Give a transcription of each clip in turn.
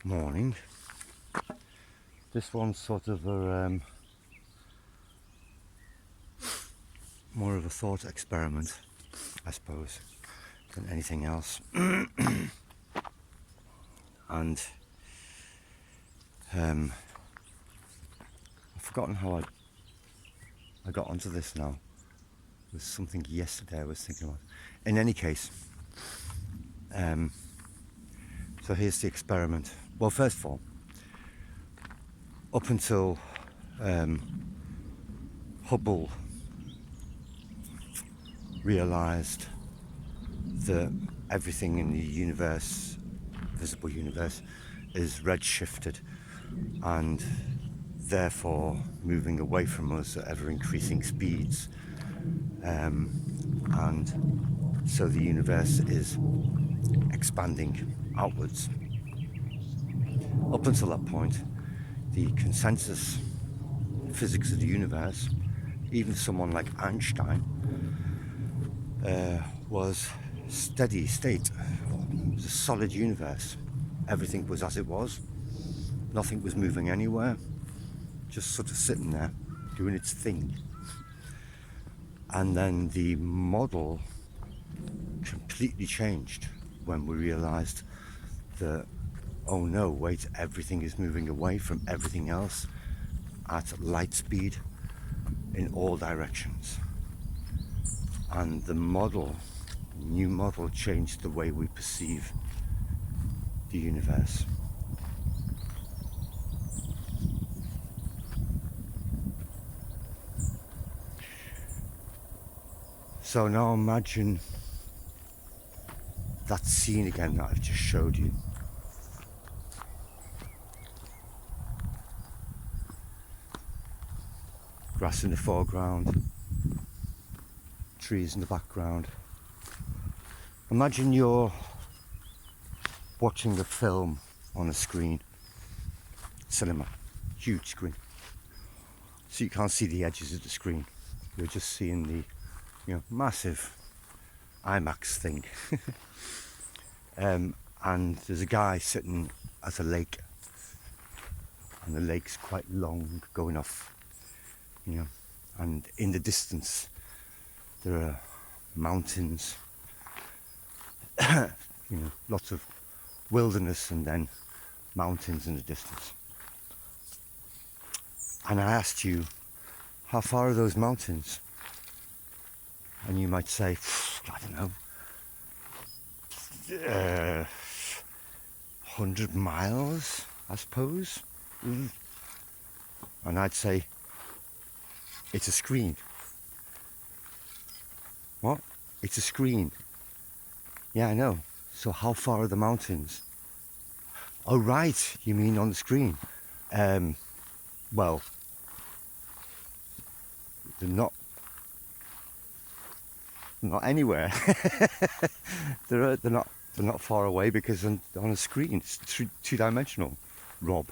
morning. This one's sort of a more of a thought experiment, I suppose, than anything else. And I've forgotten how I got onto this now. It was something yesterday I was thinking about. In any case, so here's the experiment. Well, first of all, up until Hubble realized that everything in the universe, visible universe, is redshifted and therefore moving away from us at ever increasing speeds, and so the universe is expanding outwards. Up until that point, the consensus physics of the universe, even someone like Einstein, was steady state. It was a solid universe. Everything was as it was. Nothing was moving anywhere. Just sort of sitting there, doing its thing. And then the model completely changed when we realized that, oh no, wait, everything is moving away from everything else at light speed in all directions. And the new model changed the way we perceive the universe. So now imagine that scene again that I've just showed you. Grass in the foreground, trees in the background. Imagine you're watching a film on a screen, cinema, huge screen. So you can't see the edges of the screen. You're just seeing the, massive IMAX thing. And there's a guy sitting at a lake, and the lake's quite long, going off, and in the distance there are mountains, lots of wilderness and then mountains in the distance. And I asked you, how far are those mountains? And you might say, I don't know, 100 miles, I suppose. And I'd say, it's a screen. What? It's a screen. Yeah, I know. So how far are the mountains? Oh, right, you mean on the screen? Well, they're not anywhere. they're not far away because on a screen it's two-dimensional. Rob,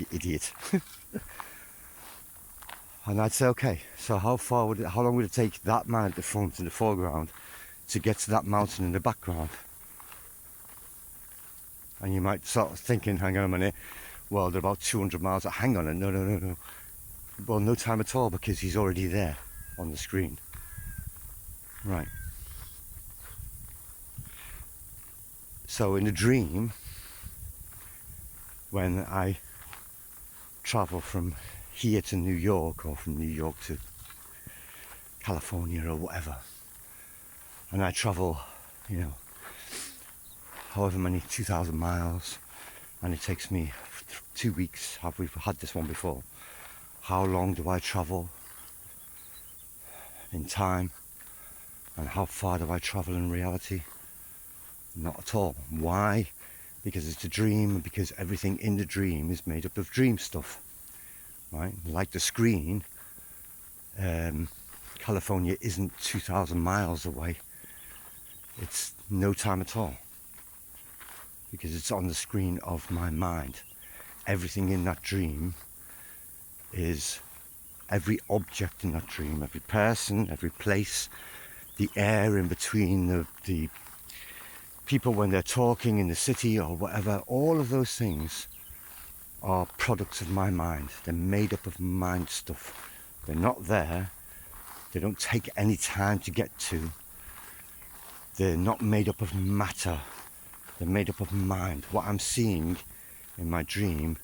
you idiot. And I'd say, okay, so how long would it take that man at the front in the foreground to get to that mountain in the background? And you might start thinking, hang on a minute, well, they're about 200 miles. Hang on, no. Well, no time at all because he's already there on the screen. Right. So in a dream, when I travel from here to New York or from New York to California or whatever, and I travel, however many 2,000 miles, and it takes me 2 weeks. We've had this one before. How long do I travel in time, and how far do I travel in reality? Not at all. Why? Because it's a dream, because everything in the dream is made up of dream stuff, right? Like the screen, California isn't 2,000 miles away. It's no time at all, because it's on the screen of my mind. Everything in that dream is, every object in that dream, every person, every place, the air in between the people when they're talking in the city or whatever, all of those things are products of my mind. They're made up of mind stuff. They're not there. They don't take any time to get to. They're not made up of matter. They're made up of mind. What I'm seeing in my dream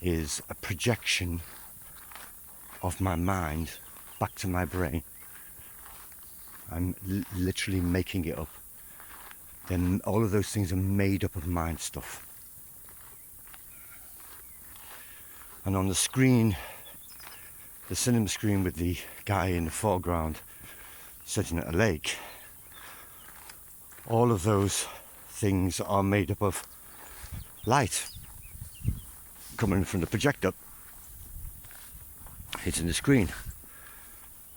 is a projection of my mind back to my brain. I'm literally making it up. Then all of those things are made up of mind stuff. And on the screen, the cinema screen with the guy in the foreground sitting at a lake, all of those things are made up of light coming from the projector, hitting the screen,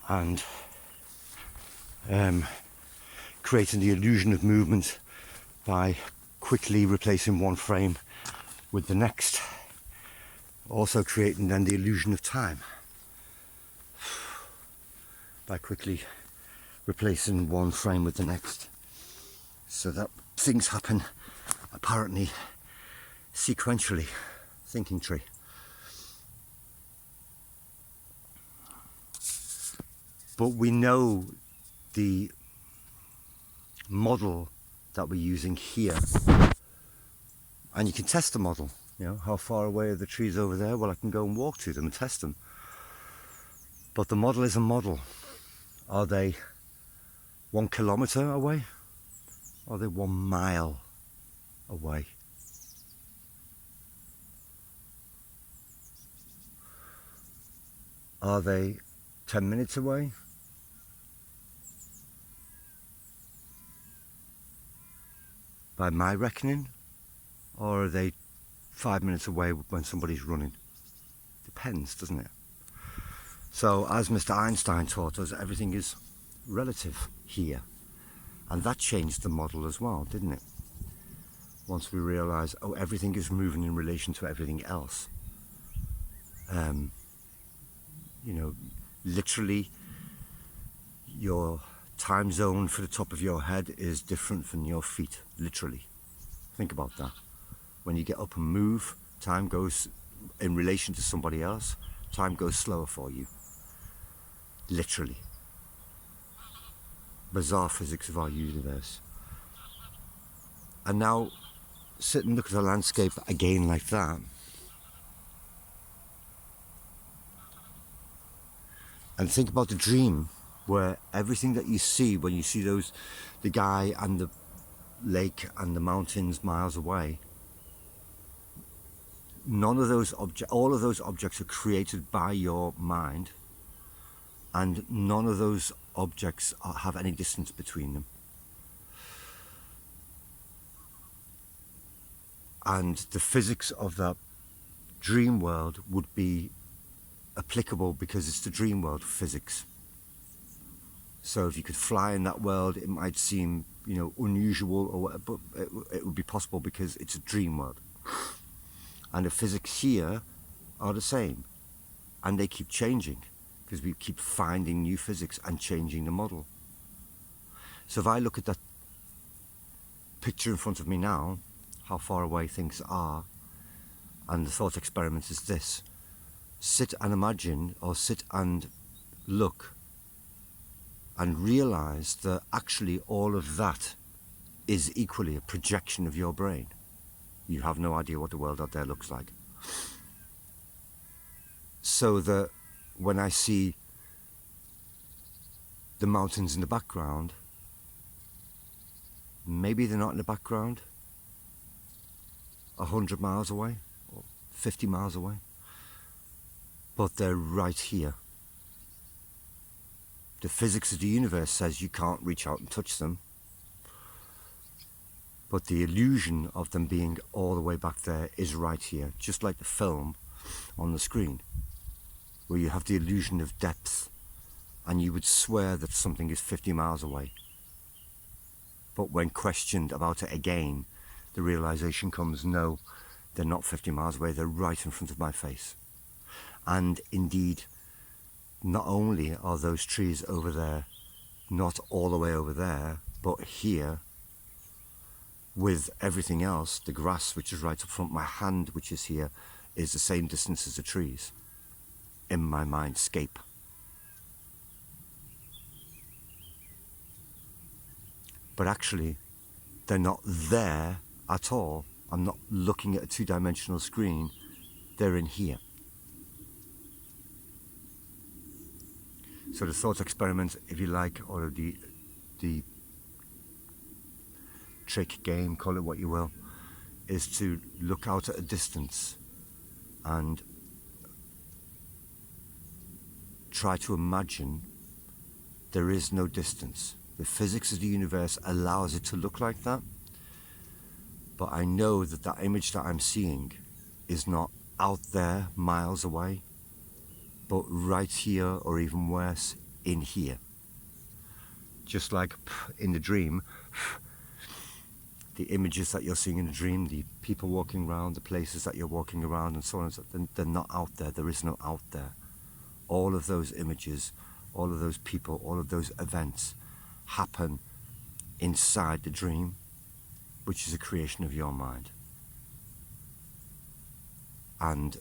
and creating the illusion of movement by quickly replacing one frame with the next, also creating then the illusion of time by quickly replacing one frame with the next, so that things happen apparently sequentially. Thinking tree. But we know the model that we're using here, and you can test the model. You know, how far away are the trees over there? Well, I can go and walk to them and test them. But the model is a model. Are they 1 kilometer away? Are they 1 mile away? Are they 10 minutes away? By my reckoning? Or are they 5 minutes away when somebody's running? Depends, doesn't it? So, as Mr. Einstein taught us, everything is relative here. And that changed the model as well, didn't it? Once we realised, oh, everything is moving in relation to everything else. You know, literally, your time zone for the top of your head is different from your feet, literally. Think about that. When you get up and move, time goes, in relation to somebody else, time goes slower for you. Literally. Bizarre physics of our universe. And now, sit and look at the landscape again like that, and think about the dream, where everything that you see, when you see those, the guy and the lake and the mountains miles away, none of those all of those objects are created by your mind, and none of those objects have any distance between them. And the physics of that dream world would be applicable because it's the dream world physics. So if you could fly in that world, it might seem, you know, unusual or whatever, but it would be possible because it's a dream world. And the physics here are the same, and they keep changing because we keep finding new physics and changing the model. So if I look at that picture in front of me now, how far away things are, and the thought experiment is this: sit and imagine, or sit and look and realize that actually all of that is equally a projection of your brain. You have no idea what the world out there looks like. So that when I see the mountains in the background, maybe they're not in the background 100 miles away or 50 miles away, but they're right here. The physics of the universe says you can't reach out and touch them, but the illusion of them being all the way back there is right here, just like the film on the screen, where you have the illusion of depth, and you would swear that something is 50 miles away. But when questioned about it again, the realization comes, no, they're not 50 miles away, they're right in front of my face. And indeed, not only are those trees over there not all the way over there, but here with everything else, the grass, which is right up front, my hand, which is here, is the same distance as the trees in my mindscape. But actually, they're not there at all. I'm not looking at a two-dimensional screen. They're in here. So the thought experiment, if you like, or the trick game, call it what you will, is to look out at a distance and try to imagine there is no distance. The physics of the universe allows it to look like that, but I know that that image that I'm seeing is not out there miles away, but right here, or even worse, in here. Just like in the dream, the images that you're seeing in the dream, the people walking around, the places that you're walking around, and so on and so on, they're not out there. There is no out there. All of those images, all of those people, all of those events happen inside the dream, which is a creation of your mind. And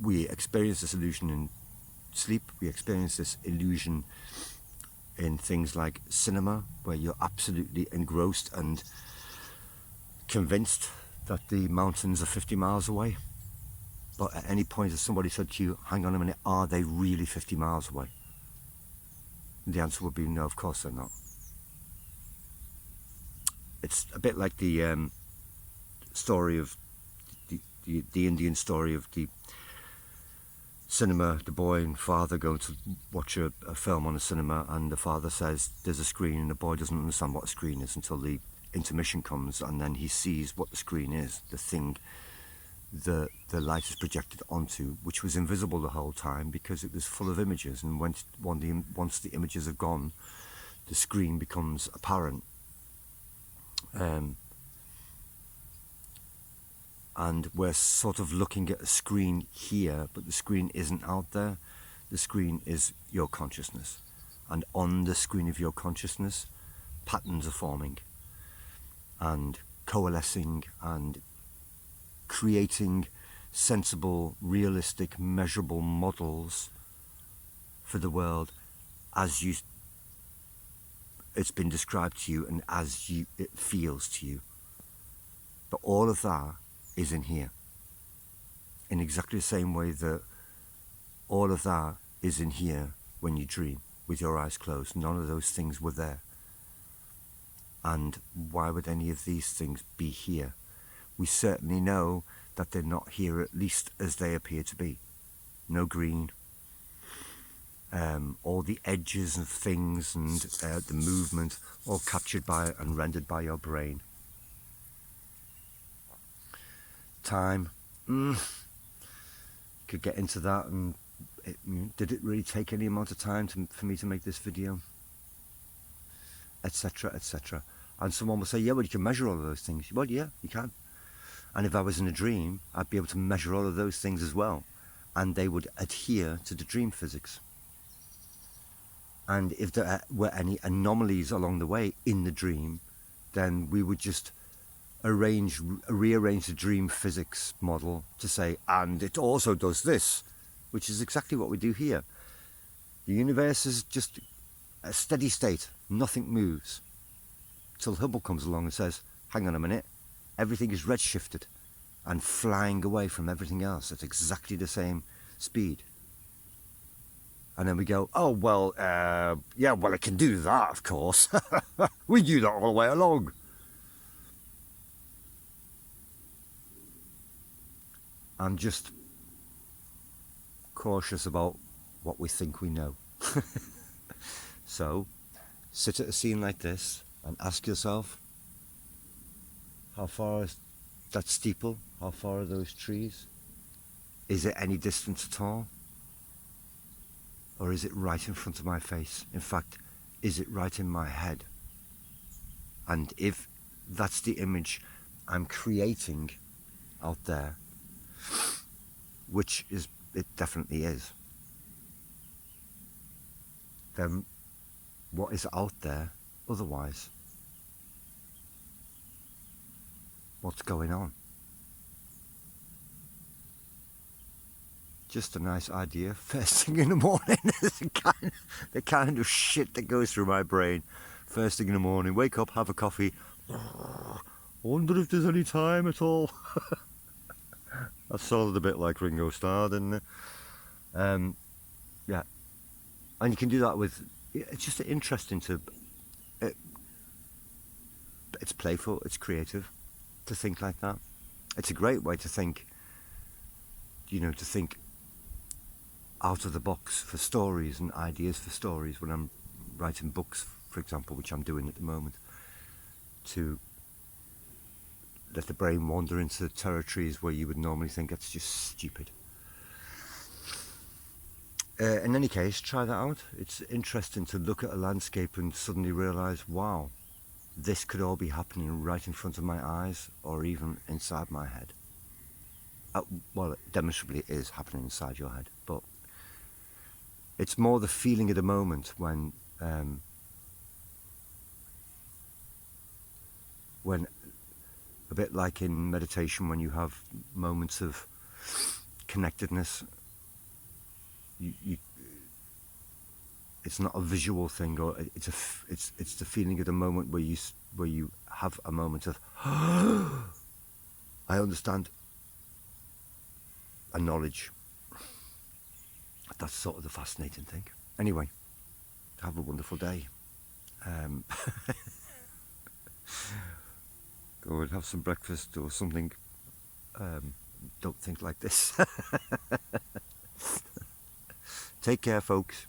we experience this illusion in sleep. We experience this illusion in things like cinema, where you're absolutely engrossed and convinced that the mountains are 50 miles away. But at any point, if somebody said to you, hang on a minute, are they really 50 miles away? The answer would be no, of course they're not. It's a bit like the story of the Indian story of the cinema, the boy and father going to watch a film on a cinema, and the father says there's a screen, and the boy doesn't understand what a screen is until the intermission comes, and then he sees what the screen is, the thing the light is projected onto, which was invisible the whole time because it was full of images, and once the images have gone, the screen becomes apparent. And we're sort of looking at a screen here, but the screen isn't out there. The screen is your consciousness. And on the screen of your consciousness, patterns are forming and coalescing and creating sensible, realistic, measurable models for the world as it's been described to you and as it feels to you. But all of that is in here, in exactly the same way that all of that is in here when you dream with your eyes closed. None of those things were there. And why would any of these things be here? We certainly know that they're not here, at least as they appear to be. No green, all the edges of things and the movement, all captured by and rendered by your brain. Time, could get into that, and did it really take any amount of time for me to make this video, etc, etc. And someone will say, yeah, well, you can measure all of those things. Well, yeah, you can. And if I was in a dream, I'd be able to measure all of those things as well, and they would adhere to the dream physics. And if there were any anomalies along the way in the dream, then we would just rearrange the dream physics model to say, and it also does this, which is exactly what we do here. The universe is just a steady state. Nothing moves. Till Hubble comes along and says, hang on a minute, everything is redshifted and flying away from everything else at exactly the same speed. And then we go, oh, well, yeah, well, it can do that, of course. We knew that all the way along. I'm just cautious about what we think we know. So, sit at a scene like this and ask yourself, how far is that steeple? How far are those trees? Is it any distance at all? Or is it right in front of my face? In fact, is it right in my head? And if that's the image I'm creating out there, which is, it definitely is, then what is out there otherwise? what's going on. Just a nice idea first thing in the morning. It's the kind of shit that goes through my brain first thing in the morning. Wake up, have a coffee. Wonder if there's any time at all. That sounded a bit like Ringo Starr, didn't it? Yeah, and you can do that with. It's just interesting to. It's playful. It's creative to think like that. It's a great way to think. To think out of the box for stories and ideas for stories when I'm writing books, for example, which I'm doing at the moment, to let the brain wander into territories where you would normally think that's just stupid. In any case, try that out. It's interesting to look at a landscape and suddenly realise, wow, this could all be happening right in front of my eyes or even inside my head. Well, demonstrably it is happening inside your head, but it's more the feeling of the moment when a bit like in meditation, when you have moments of connectedness, it's not a visual thing, or it's the feeling of the moment where you have a moment of I understand, a knowledge. That's sort of the fascinating thing. Anyway, have a wonderful day. Go and have some breakfast or something. Don't think like this. Take care, folks.